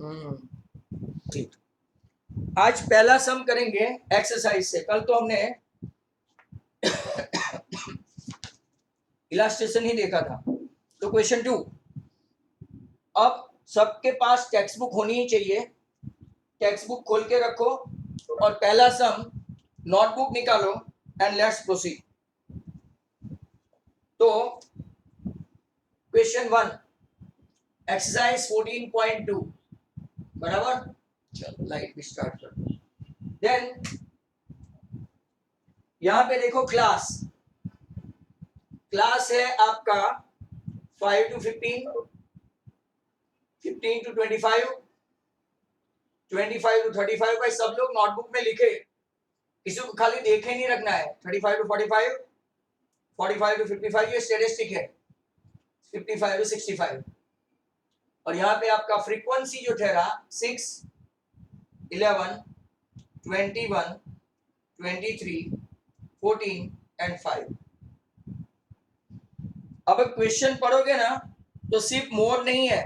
ठीक, आज पहला सम करेंगे एक्सरसाइज से। कल तो हमने इलास्ट्रेशन ही देखा था। तो क्वेश्चन 2, अब सबके पास टेक्स्ट बुक होनी ही चाहिए। टेक्स्ट बुक खोल के रखो और पहला सम नोटबुक निकालो एंड लेट्स प्रोसीड। तो क्वेश्चन 1 एक्सरसाइज 14.2 बराबर। चलो लाइट भी स्टार्ट कर। देन यहां पे देखो क्लास है आपका 5 to 15, 15 to 25, 25 to 35। भाई सब लोग नोटबुक में लिखे, किसी को खाली देखे नहीं रखना है। 35 to 45, 45 to 55 ये स्टैटिस्टिक है, 55 to 65। और यहाँ पे आपका फ्रीक्वेंसी जो ठहरा 6, 11, 21, 23, 14 एंड 5। अब क्वेश्चन पढ़ोगे ना तो सिर्फ मोड नहीं है,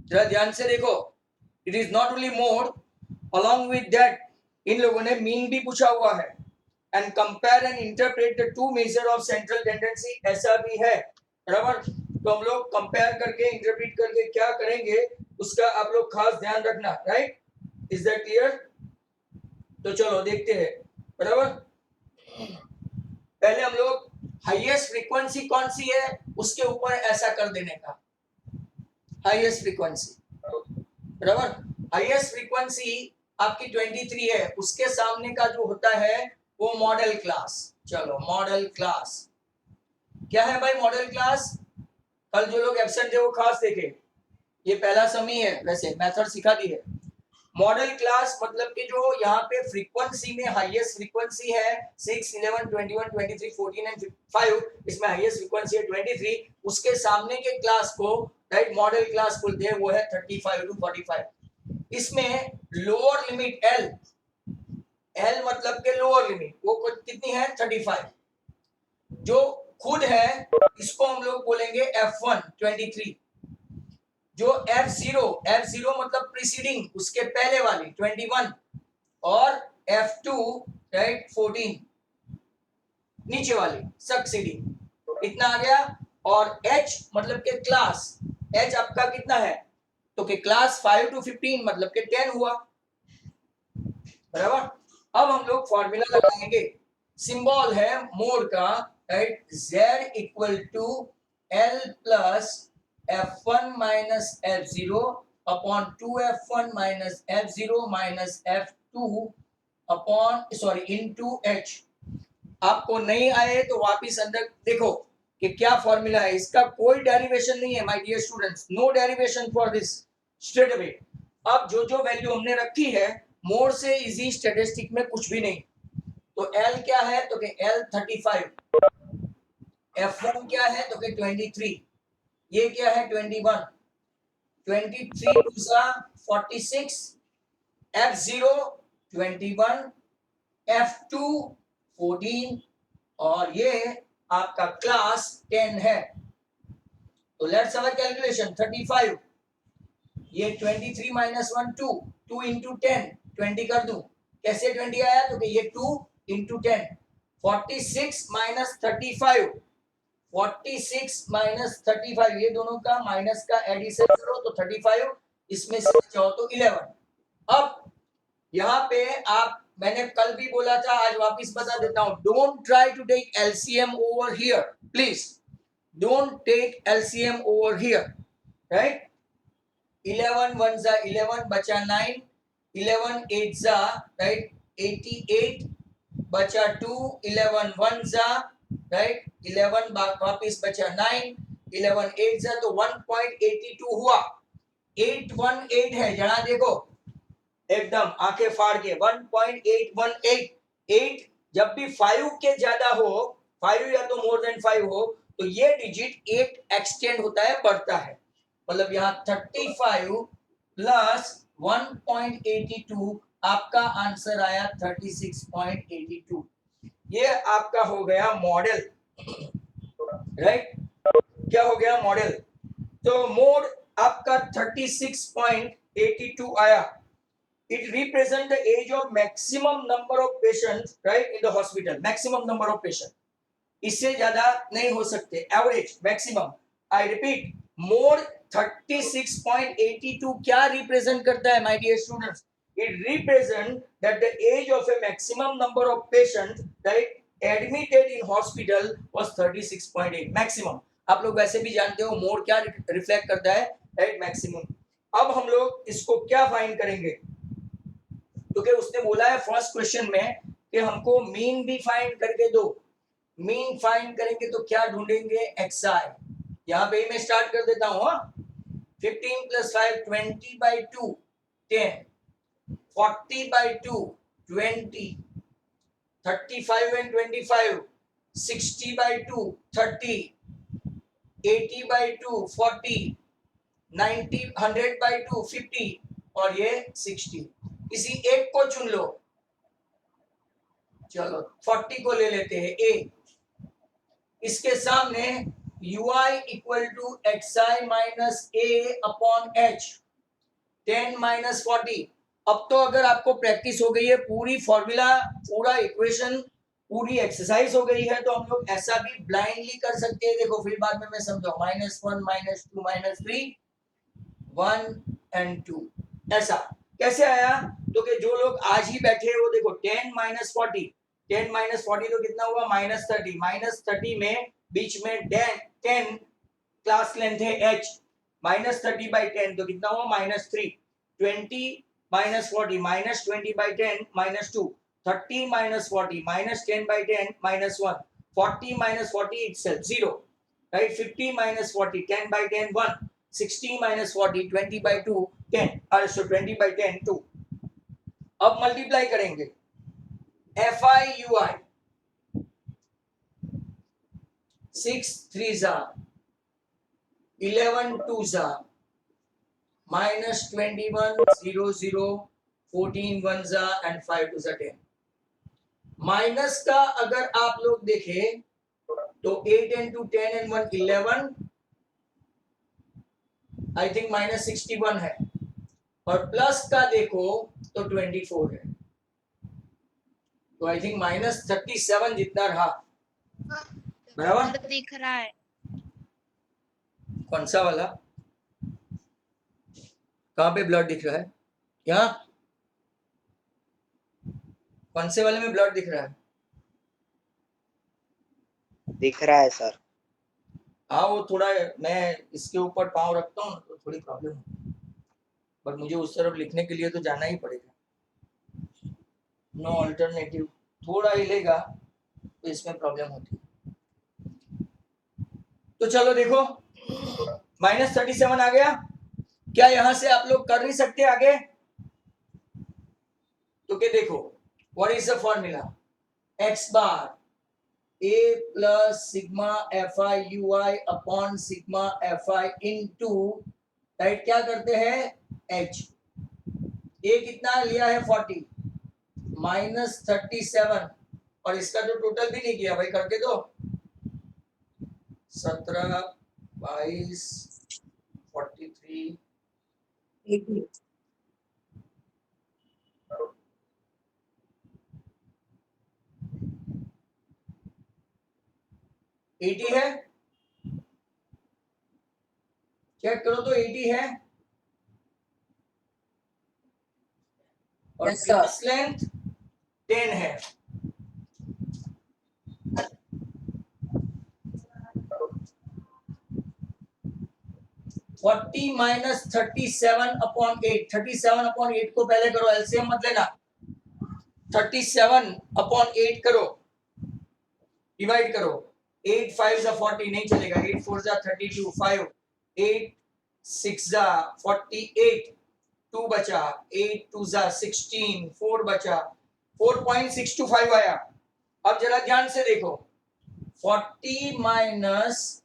जरा ध्यान से देखो। It is not only mode, along with that in लोगों ने मीन भी पूछा हुआ है। And compare and interpret the two measure of central tendency, ऐसा भी है बराबर। तो हम लोग कंपेयर करके इंटरप्रेट करके क्या करेंगे उसका आप लोग खास ध्यान रखना। Right, is that clear? तो चलो देखते हैं बराबर। पहले हम लोग हाईएस्ट फ्रीक्वेंसी कौन सी है उसके ऊपर ऐसा कर देने का। हाईएस्ट फ्रीक्वेंसी बराबर, हाईएस्ट फ्रीक्वेंसी आपकी 23 है, उसके सामने का जो होता है वो मॉडल क्लास। चलो मॉडल क्लास क्या है भाई? मॉडल क्लास कल जो लोग एब्सेंट थे वो खास देखे, ये पहला समी है, वैसे मेथड सिखा दी है। मॉडल क्लास मतलब कि जो यहाँ पे फ्रीक्वेंसी में हाईएस्ट फ्रीक्वेंसी है 6, 11, 21, 23, 14 एंड 5, इसमें हाईएस्ट फ्रीक्वेंसी है 23, उसके सामने के क्लास को राइट मॉडल क्लास बोलते हैं, वो है 35 to 45। इसमें लोअर लिमिट एल मतलब के लोअर लिमिट वो कितनी है? 35। जो खुद है इसको हम लोग बोलेंगे F1 23। जो F0 मतलब प्रीसीडिंग, उसके पहले वाली 21, और F2 राइट 14 नीचे वाली सक्सीडिंग। तो इतना आ गया। और H मतलब के क्लास, H आपका कितना है? तो के क्लास 5 to 15 मतलब के 10 हुआ बराबर। अब हम लोग फॉर्मूला लगाएंगे, सिंबल है मोड का right, Z equal to L plus F1 minus F0 upon 2F1 minus F0 minus F2 upon into H। आपको नहीं आए तो वापिस अंदर देखो कि क्या फॉर्मूला है। इसका कोई डेरिवेशन नहीं है my dear students, no derivation for this straight away. अब जो जो वैल्यू हमने रखी है मोड से इजी स्टैटिस्टिक में कुछ भी नहीं। तो L क्या है? तो कि L 35, F1 क्या है? तो कि 23, ये क्या है? 21, 23 दूसरा 46, F0 21, F2 14 और ये आपका क्लास 10 है। तो लेट्स हैव अ कैलकुलेशन। 35 ये 23 माइनस 1 2 इंटू 10 20 कर दूं, कैसे 20 आया? तो कि ये 2 इंटू 10। 46 माइनस 35, 46 माइनस 35 ये दोनों का माइनस का एडिशन करो तो 35, इसमें से बचाओ तो 11। अब यहाँ पे आप, मैंने कल भी बोला था आज वापस बता देता हूं, don't try to take LCM over here, please don't take LCM over here. Right, 11 1 जा 11 बचा 9, 11 8 जा राइट 88 बचा 2, 11 1 जा राइट 11 वापिस बचा 9, 11 8 जा तो 1.82 हुआ। 818 है, जरा देखो एकदम आंखें फाड़ के 1.818। 8 जब भी 5 के ज्यादा हो, 5 या तो मोर देन 5 हो, तो ये डिजिट 8 एक्सटेंड होता है, बढ़ता है। मतलब यहाँ 35 प्लस 1.82 आपका आंसर आया 36.82। ये आपका हो गया मॉडल। राइट, क्या हो गया? मॉडल। तो मोड आपका 36 82 आया. It represent the age of maximum number of patients, right, in the hospital. Maximum number of patients. इससे ज्यादा नहीं हो सकते. Average, maximum. I repeat, more 36.82 क्या represent करता है, my dear students? It represent that the age of a maximum number of patients, right, admitted in hospital was 36.8 maximum. आप लोग वैसे भी जानते हो मोर क्या रिफ्लेक्ट करता है, राइट, मैक्सिमम. अब हम लोग इसको क्या फाइंड करेंगे, क्योंकि उसने बोला है फर्स्ट क्वेश्चन में कि हमको मीन भी फाइंड करके दो. मीन फाइंड करेंगे तो क्या ढूंढेंगे, एक्सआई. यहाँ पे मैं स्टार्ट कर देता हूँ. 15 + 5 20/2 10, 40/2 20, 35 and 25 60/2 30, 80/2 40, 90 100/2 50 और ये 60. किसी एक को चुन लो. चलो 40 को ले लेते हैं. ए इसके सामने ui equal to xi minus a upon h 10 - 40. अब तो अगर आपको प्रैक्टिस हो गई है, पूरी फॉर्मूला, पूरा इक्वेशन, पूरी एक्सरसाइज हो गई है, तो हम लोग ऐसा भी ब्लाइंडली कर सकते हैं. देखो फिर बाद में मैं समझाऊं. -1 -2 -3 1 and 2. ऐसा कैसे आया, तो कि जो लोग आज ही बैठे हो, देखो 10 - 40 तो कितना हुआ, -30. -30 में बीच में 10 क्लास लेंथ है h, -30/10 तो कितना हुआ, -3. 20 - 40 -20/10 -2. 30 - 40 -10/10 -1. 40 - 40 itself 0, right. 50 - 40 10/10 1. 60 - 40 20/2 10. So 20/10 2. अब मल्टीप्लाई करेंगे. FI UI 6 3s are 11 2s are -21 0 0 14 1s are and 5 2s are 10. Minus का अगर आप लोग देखें तो 8 and 2 10 and 1 11, आई थिंक -61 है. और प्लस का देखो तो 24 है. तो आई थिंक -37 जितना रहा, बराबर दिख रहा है. कौन सा वाला, कहाँ पे ब्लड दिख रहा है, यहाँ कौन से वाले में ब्लड दिख रहा है, दिख रहा है सर. हाँ वो थोड़ा मैं इसके ऊपर पाँव रखता हूँ तो थोड़ी प्रॉब्लम है, पर मुझे उस तरफ लिखने के लिए तो जाना ही पड़ेगा. No alternative. थोड़ा हिलेगा तो इसमें प्रॉब्लम होती है. तो चलो देखो -37 आ गया. क्या यहां से आप लोग कर नहीं सकते आगे, तो क्या देखो what is the formula, x bar a plus sigma fi ui upon sigma fi into, right, क्या करते हैं h. a कितना लिया है 40 -37 और इसका जो टोटल भी नहीं किया भाई, करके दो. 17 22 43 80 है. चेक करो तो 80 है. और क्लास लेंथ 10 है. -37/8 37/8 को पहले करो, एलसीएम मत लेना. 37/8 करो, डिवाइड करो. 8 5 40 नहीं चलेगा. 8 4 32 5 8 6 48 2 बचा. 8 2 16 4 बचा. 4.625 आया. अब जरा ध्यान से देखो, 40 माइनस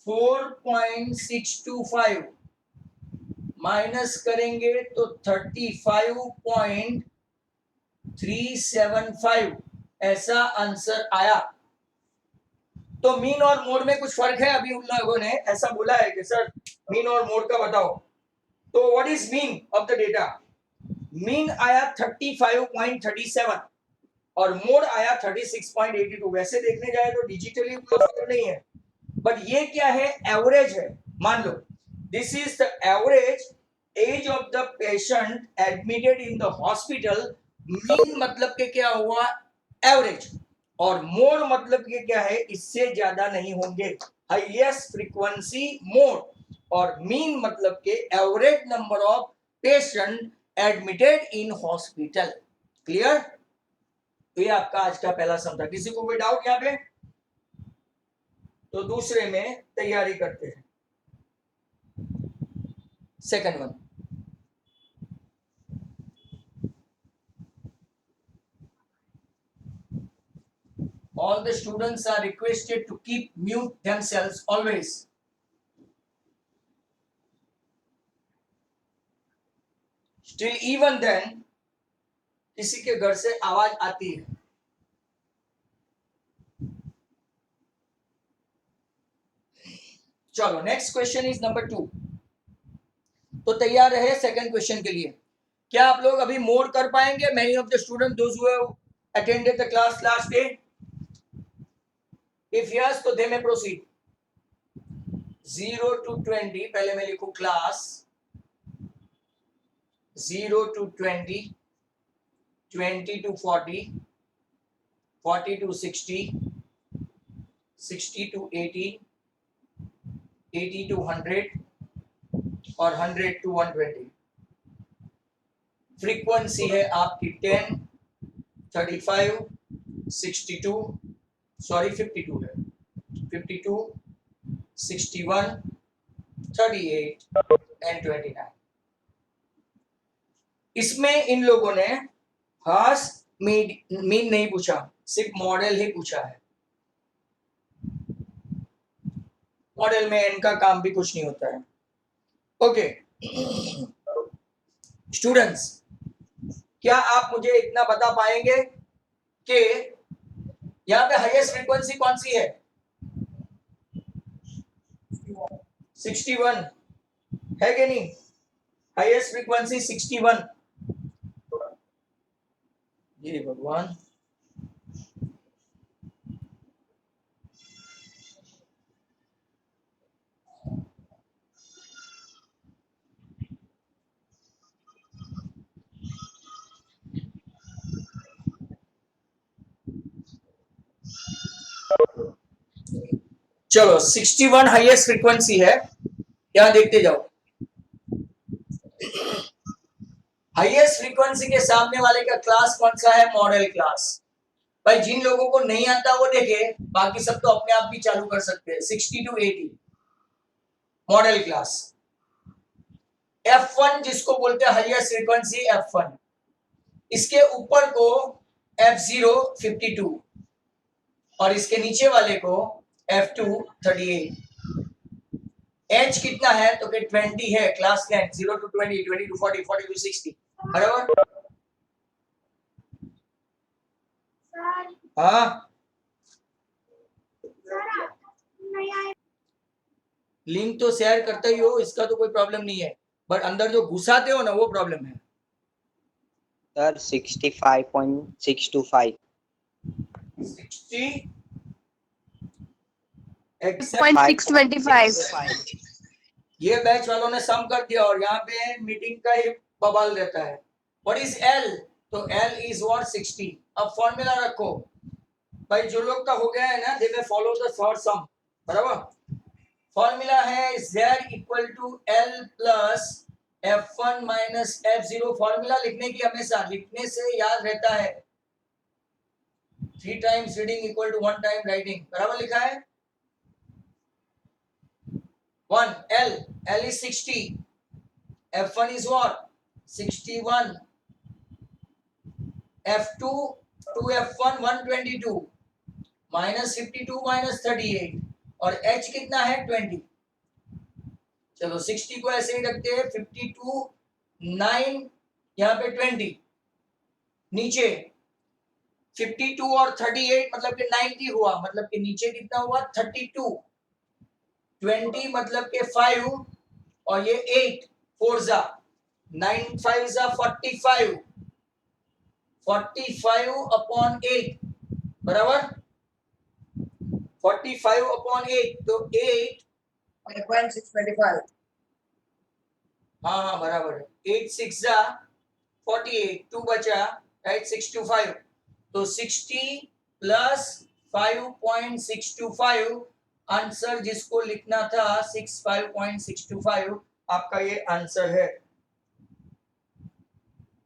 4.625 माइनस करेंगे तो 35.375 ऐसा आंसर आया. तो मीन और मोड में कुछ फर्क है. अभी उन लोगों ने ऐसा बोला है कि सर मीन और मोड का बताओ, तो what is mean of the data? Mean आया 35.37 और मोड आया 36.82। वैसे देखने जाए तो डिजिटली कोई फर्क नहीं है, बट ये क्या है, एवरेज है। मान लो this is the average age of the patient admitted in the hospital. Mean मतलब के क्या हुआ, एवरेज, और मोड मतलब के क्या है, इससे ज्यादा नहीं होंगे, हाईएस्ट फ्रीक्वेंसी मोड, और मीन मतलब के average number of patient admitted in hospital. Clear? तो ये आपका आज का पहला सम था। किसी को कोई डाउट यहाँ पे? तो दूसरे में तैयारी करते हैं, second one. All the students are requested to keep mute themselves always. Still even then, किसी के घर से आवाज आती है। चलो नेक्स्ट क्वेश्चन इज नंबर 2। तो तैयार रहे सेकंड क्वेश्चन के लिए। क्या आप लोग अभी मोड कर पाएंगे? Many of the students those who have attended the class last day, if yes तो they may proceed। 0 to 20 पहले मैं लिखूं class 0 to 20, 20 to 40, 40 to 60, 60 to 80, 80 to 100 और 100 to 120। फ्रीक्वेंसी है आपकी 10, 35, 62, सॉरी 52 है, 52, 61, 38 एंड 29। इसमें इन लोगों ने खास मीन नहीं पूछा, सिर्फ मॉडल ही पूछा है। मॉडल में इनका काम भी कुछ नहीं होता है। ओके स्टूडेंट्स, क्या आप मुझे इतना बता पाएंगे कि यहाँ पे हाईएस्ट फ्रीक्वेंसी कौन सी है? 61 है कि नहीं? Highest frequency 61। ये भगवान, चलो 61 हाईएस्ट फ्रीक्वेंसी है। यहां देखते जाओ, हाईएस्ट फ्रीक्वेंसी के सामने वाले का क्लास कौन सा है? Model class. भाई जिन लोगों को नहीं आता वो देखे, बाकी सब तो अपने आप भी चालू कर सकते हैं। 60 to 80 मॉडल क्लास। F1 जिसको बोलते हैं हाईएस्ट फ्रीक्वेंसी F1, इसके ऊपर को F0 52 और इसके नीचे वाले को F2 38। एच कितना है? तो कि 20 है class length, 0 to 20, 20 to 40, 40 to 60। बराबर? हाँ, लिंक तो शेयर करते ही हो, इसका तो कोई प्रॉब्लम नहीं है, बट अंदर जो घुसाते हो ना वो प्रॉब्लम है। सर 65.625। 6.625। ये बैच वालों ने सम कर दिया और यहाँ पे मीटिंग का ही बवाल रहता है। What is L? तो एल इज व्हाट 60। अब फॉर्मूला रखो भाई, जो लोग का हो गया है ना, दे में फॉलो द थर्ड सम। बराबर? फॉर्मूला है z equal to L plus f1 minus f0। Formula लिखने की हमेशा लिखने से याद रहता है। 3 times reading equal to 1 time writing. बराबर लिखा है? 1 L is 60, F1 is what? 61, F2 2F1 122 minus 52 minus 38 और H कितना है? 20। चलो 60 को ऐसे ही रखते हैं, 52 9 यहाँ पे 20, नीचे 52 और 38 मतलब कि 90 हुआ, मतलब कि नीचे कितना हुआ? 32। 20 मतलब के 5 और ये 8, 4 जा 9 5 जा 45 अपॉन 8 बराबर 45 अपॉन 8 तो 8 5.625 हाँ बराबर है 8 6 जा 48 2 बचा राइट 625 तो 60 प्लस 5.625 आंसर जिसको लिखना था 65.625 आपका ये आंसर है।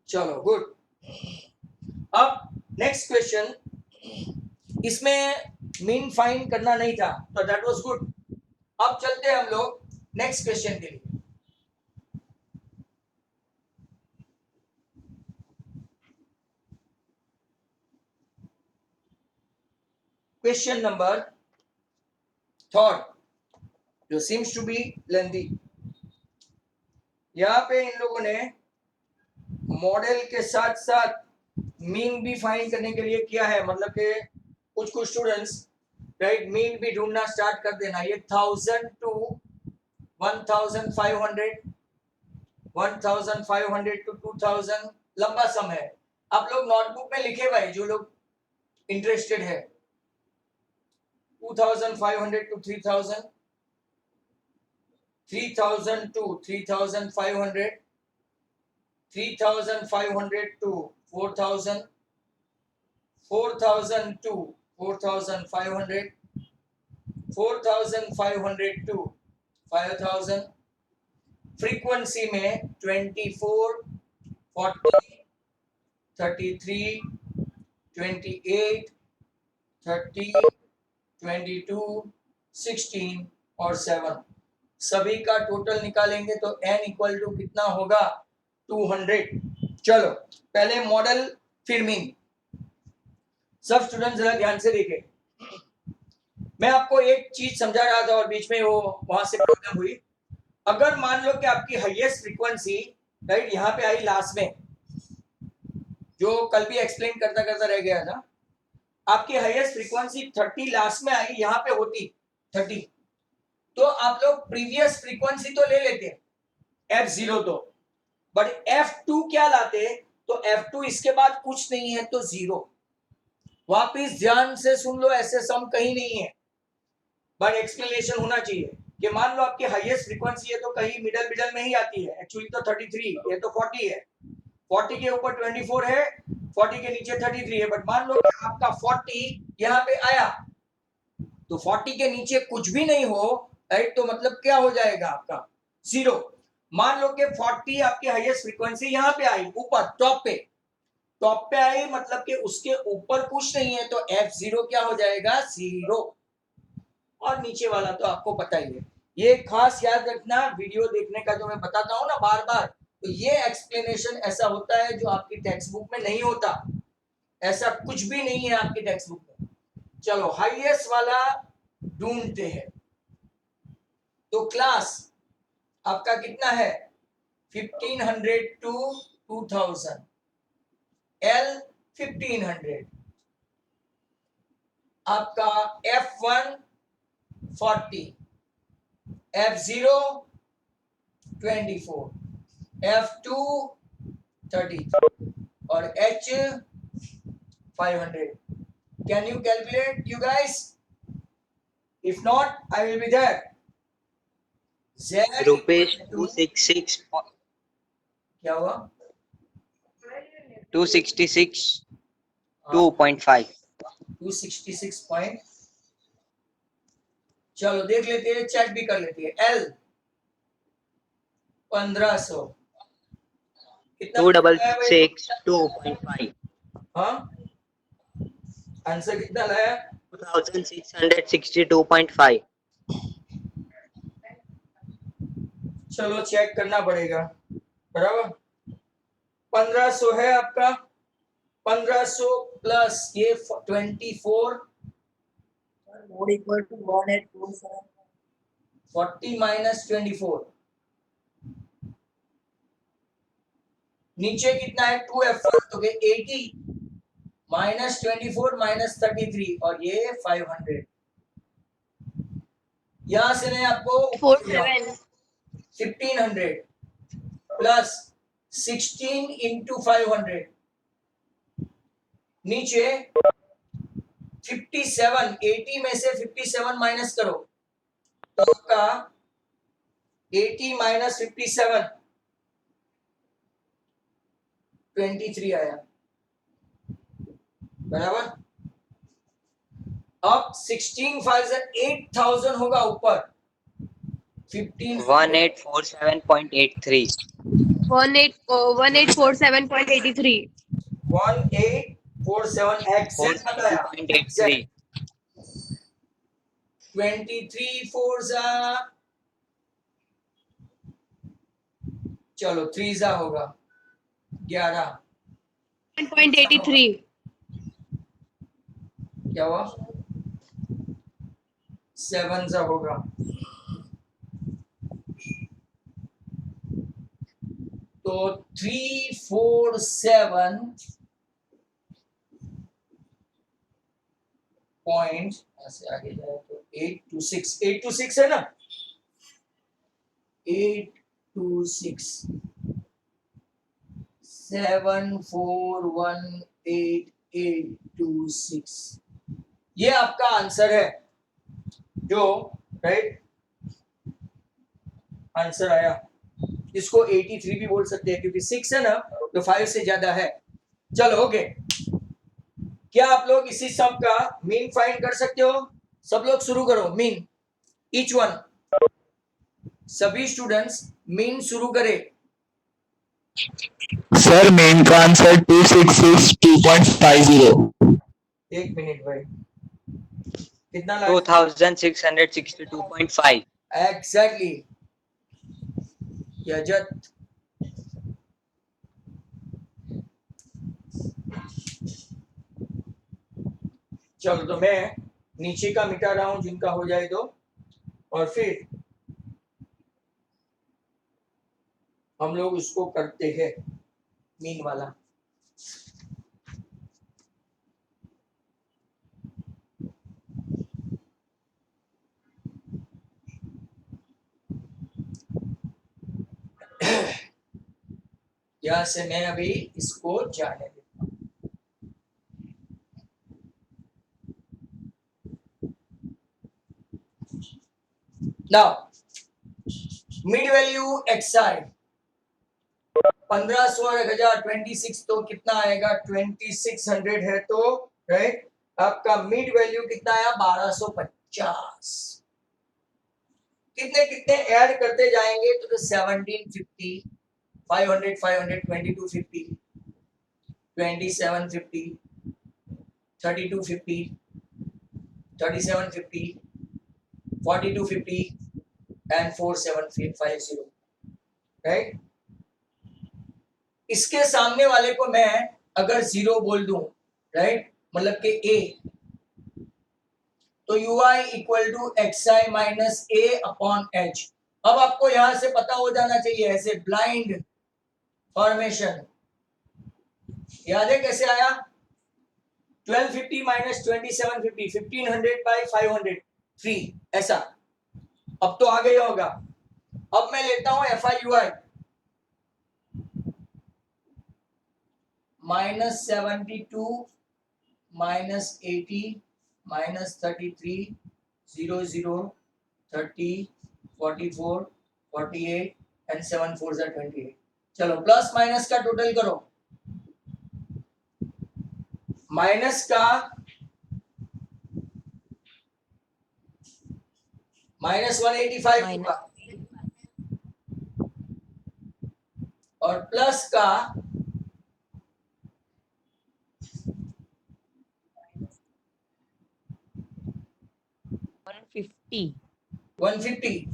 चलो गुड। अब नेक्स्ट क्वेश्चन, इसमें मीन फाइंड करना नहीं था तो दैट वाज गुड। अब चलते हैं हम लोग नेक्स्ट क्वेश्चन के लिए। क्वेश्चन नंबर थर्ड जो सीम्स टू बी लेंथी। यहाँ पे इन लोगों ने मॉडल के साथ साथ मीन भी फाइंड करने के लिए किया है, मतलब कि कुछ स्टूडेंट्स राइट मीन भी ढूंढना स्टार्ट कर देना। ये 1000 टू 1500 1500 टू 2000 लंबा सम है। आप लोग नोटबुक में लिखे भाई जो लोग इंटरेस्टेड है। 2500 to 3000 3000 to 3500 3500 to 4000 4000 to 4500 4500 to 5000 frequency में 24 40 33 28 30 22 16 और 7 सभी का टोटल निकालेंगे तो n इक्वल टू कितना होगा 200। चलो पहले मॉडल फिर मीन। सब स्टूडेंट जरा ध्यान से देखें, मैं आपको एक चीज समझा रहा था और बीच में वो वहां से प्रॉब्लम हुई। अगर मान लो कि आपकी हाईएस्ट फ्रीक्वेंसी राइट यहाँ पे आई लास्ट में, जो कल भी एक्सप्लेन करता करता रह गया था, आपकी हाईएस्ट फ्रीक्वेंसी 30 लास्ट में आई, यहाँ पे होती 30 तो आप लोग प्रीवियस फ्रीक्वेंसी तो ले लेते f0 तो, बट f2 क्या लाते तो f2 इसके बाद कुछ नहीं है तो 0। वापिस ध्यान से सुन लो, ऐसे सम कहीं नहीं है बट एक्सप्लेनेशन होना चाहिए कि मान लो आपकी हाईएस्ट फ्रीक्वेंसी है तो कहीं मिडल में ही आती है। एक्चुअली तो 33, ये तो 40 है, 40 के ऊपर 24 है, 40 के नीचे 33 है, बट मान लो कि आपका 40 यहाँ पे आया तो 40 के नीचे कुछ भी नहीं हो राइट, तो मतलब क्या हो जाएगा आपका 0। मान लो कि 40 आपकी हाईएस्ट फ्रीक्वेंसी यहाँ पे आई, ऊपर टॉप पे आई, मतलब कि उसके ऊपर कुछ नहीं है तो f0 क्या हो जाएगा 0, और नीचे वाला तो आपको पता ही है। ये खास याद रखना, वीडियो देखने का जो मैं बताता हूँ ना बार बार, तो ये एक्सप्लेनेशन ऐसा होता है जो आपकी टेक्स्ट बुक में नहीं होता, ऐसा कुछ भी नहीं है आपकी टेक्स्ट बुक में। चलो हाईएस्ट वाला ढूंढते हैं। तो क्लास आपका कितना है 1500 टू 2000, L 1500, आपका F1 40, F0 24, F2 33 और H 500। Can you calculate you guys? If not, I will be there. Z rupees equal to 266 क्या हुआ 266 2.5 266 पॉइंट। चलो देख लेते हैं, चेक भी कर लेते हैं। L 1500 कितना 266 2.5 हाँ आंसर कितना लाया 2662.5 चलो चेक करना पड़ेगा बराबर 1500 है आपका। 1500 प्लस ये 24 more equal to 1827 40 माइनस 24 नीचे कितना है 2f1 तो 80 माइनस 24 माइनस 33 और ये 500। यहां से मैं आपको 47 1500 प्लस 16 इंटू 500 नीचे 57, 80 में से 57 माइनस करो तो आपका 80 माइनस 57 23 आया, बराबर। अब 16 5 से 8000 होगा ऊपर, 15 1847.83. 1847.83. 1847 एग्जैक्ट बताया, 43.83. 23 4 सा, चलो 3 सा होगा 11, 1.83. क्या हुआ 7 सा होगा, तो 347 पॉइंट ऐसे आगे जाए तो 826 है ना, 826 7418826 ये आपका आंसर है, जो राइट आंसर आया। इसको 83 भी बोल सकते हैं क्योंकि 6 है ना तो 5 से ज्यादा है। चलो ओके, क्या आप लोग इसी सम का मीन फाइंड कर सकते हो? सब लोग शुरू करो मीन, ईच वन, सभी स्टूडेंट्स मीन शुरू करें। सर मेन का आंसर 2662.50। एक मिनट भाई, कितना लगा? 2662.5. एग्जैक्टली यजत, चलो तो मैं नीचे का मिटा रहा हूं जिनका हो जाए तो, और फिर हम लोग उसको करते हैं मीन वाला। यहां से मैं अभी इसको जाने देता हूं। नाउ मिड वैल्यू xi 1500 और 1026 तो कितना आएगा 2600 है, तो राइट आपका मिड वैल्यू कितना आया 1250। कितने कितने ऐड करते जाएंगे तो 1750, 500 500 2250, 2750, 3250, 3750, 4250 एंड 4750, राइट। इसके सामने वाले को मैं अगर 0 बोल दूं, राइट, मतलब कि a, तो ui equal to xi minus a upon h। अब आपको यहां से पता हो जाना चाहिए, ऐसे ब्लाइंड फॉर्मेशन याद है कैसे आया, 1250 माइनस 2750, 1500 बाई 500 3, ऐसा। अब तो आ गया होगा। अब मैं लेता हूं FIUI minus 72 minus 80 minus 33 00 30 44 48 and 7 4 28। चलो प्लस माइनस का टोटल करो, माइनस का माइनस 185 होगा और प्लस का 150. 150,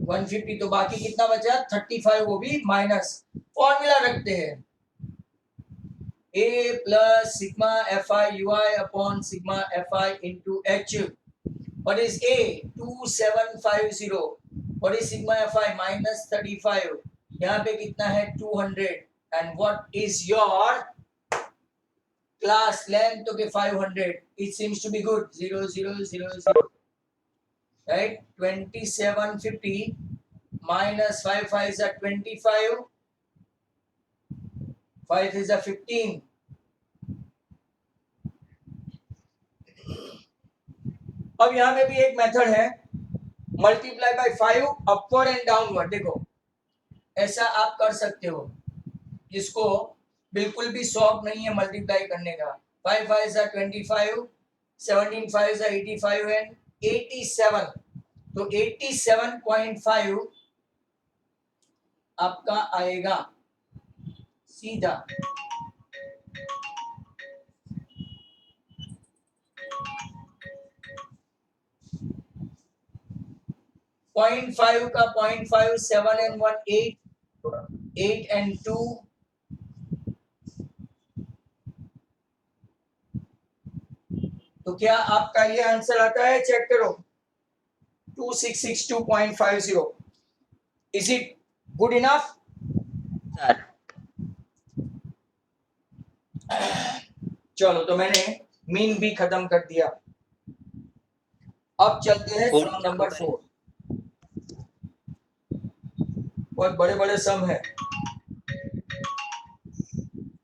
150 तो बाकी कितना बचा 35, वो भी माइनस। फॉर्मूला रखते हैं a plus sigma FIUI upon sigma FI into h। What is a 2750, what is sigma fi minus 35, यहाँ पे कितना है 200 and what is your class length? Okay 500, it seems to be good 0 0 0 0। right? 2750 minus 5 5 is a 25, 5 is a 15. अब यहां में भी एक method है, multiply by 5 upward and downward. देखो ऐसा आप कर सकते हो, जिसको बिल्कुल भी शौक नहीं है मल्टीप्लाई करने का. 5 5 is a 25, 17 5 is a 85 and 87. तो 87.5 आपका आएगा सीधा. पॉइंट 5 का 0.5, 7 and 1 8, 8 and 2, तो क्या आपका ये आंसर आता है? चेक करो. 2662.50. Is it good enough? Sir चलो, तो मैंने मीन भी खत्म कर दिया. अब चलते हैं Four. सम नंबर 4. बहुत बड़े बड़े सम है.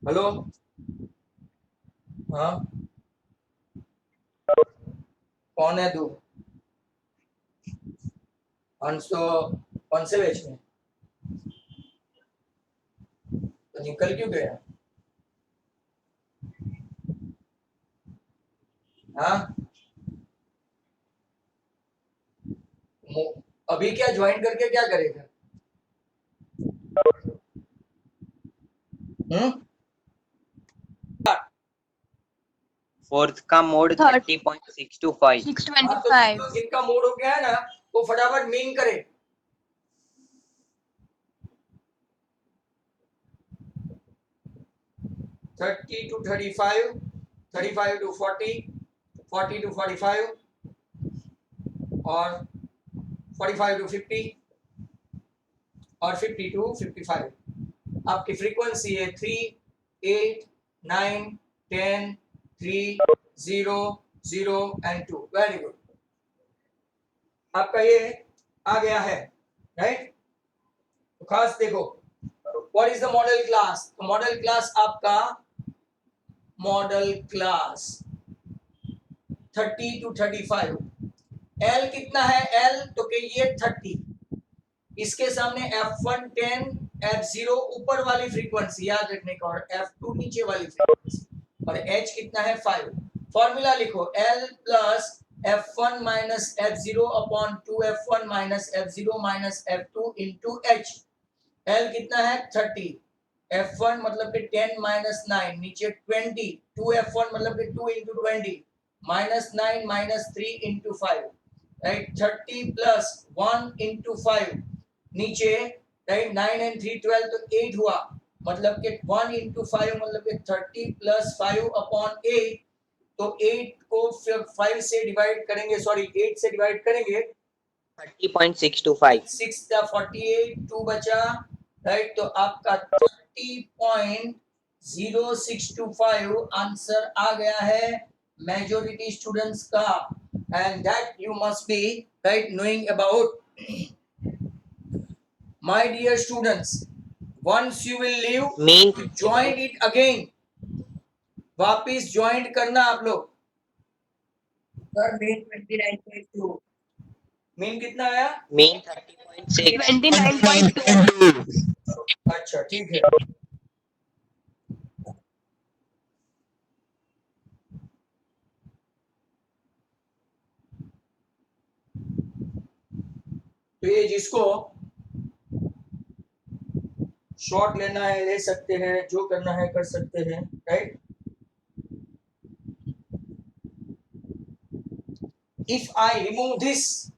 हेलो, हाँ कौन है तू? अंश तो कौन से बेच में, तो निकल क्यों गया? हाँ, अभी क्या ज्वाइन करके क्या करेगा? फोर्थ का मोड Third. 30.625. 625. तो जिनका मूड हो गया है ना, वो फटाफट मीन करे. थर्टी टू 35, 35 to 40, 40 to 45 और 45 to 50 और 50 to 55. आपकी फ्रीक्वेंसी है 3, 8, 9, 10, 3, 0, 0 and 2. Very good. आपका ये आ गया है, राइट? तो खास देखो, what is the model class? तो मॉडल क्लास आपका मॉडल क्लास 30 to 35. L कितना है? L तो के ये 30. इसके सामने F1 10, F0 ऊपर वाली फ्रीक्वेंसी याद रखने का, और F2 नीचे वाली फ्रीक्वेंसी, और H कितना है? 5. फॉर्मूला लिखो, L plus F1 minus F0 upon 2F1 minus F0 minus F2 into H. L कितना है? 30. F1 मतलब कि 10 माइनस 9, नीचे 20. 2F1 मतलब कि 2 into 20 minus 9 minus 3 into 5, right? 30 plus 1 into 5, नीचे राइट 9 and 3 12, तो 8 हुआ. मतलब कि 1 इंटू 5 मतलब कि 30 प्लस 5 अपॉन 8. तो 8 को 5 से डिवाइड करेंगे, सॉरी 8 से डिवाइड करेंगे, 30.625. 6 का 48, 2 बचा, राइट? तो आपका 30.0625 आंसर आ गया है मेजॉरिटी स्टूडेंट्स का. And that you must be right knowing about. My dear students, once you will leave Mean to join it again, वापिस ज्वाइन करना आप लोग. Sir, main 29.2. मीन कितना आया? mean 30.6. 29.2. अच्छा ठीक है. तो ये जिसको शॉर्ट लेना है ले सकते हैं, जो करना है कर सकते हैं, right? If I remove this,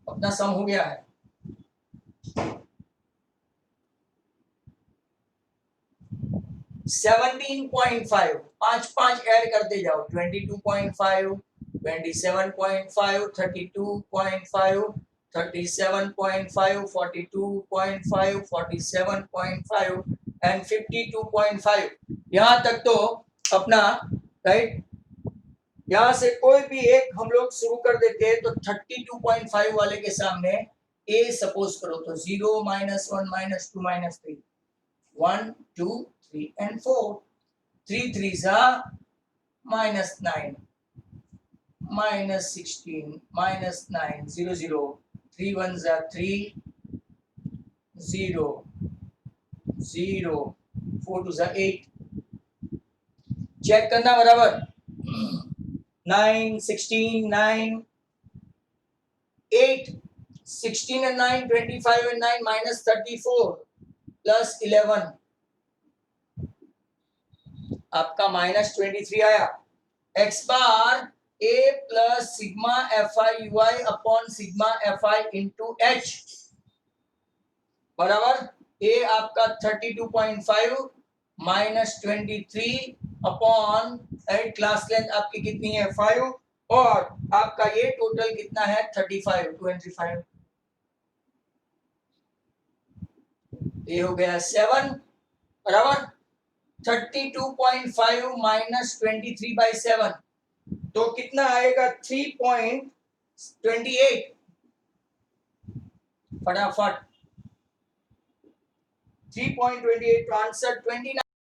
अपना सम हो गया है. सेवनटीन पॉइंट 5 ऐड करते जाओ. 22.5, 27.5, 32.5, 37.5, 42.5, 47.5 एंड 52.5. यहाँ तक तो अपना राइट यहां से कोई भी एक हम लोग शुरू कर देते हैं, तो 32.5 वाले के सामने a सपोज करो तो 0 -1 -2 -3 1 2 3 and 4 3 3s are -9 -16 -9 0 0 3 1s are 3 0 0 4 2s are 8 check करना बराबर 9 16 9 8 16 and 9 25 and 9 minus 34 plus 11 आपका -23 आया x bar a plus sigma fi ui upon sigma fi into h बराबर a आपका 32.5 minus 23 अपॉन क्लास लेंथ आपकी कितनी है 5 और आपका ये टोटल कितना है 25 ये हो गया 7 बराबर 32.5 minus 23/7 तो कितना आएगा 3.28 फटाफट 3.28 तो आंसर 29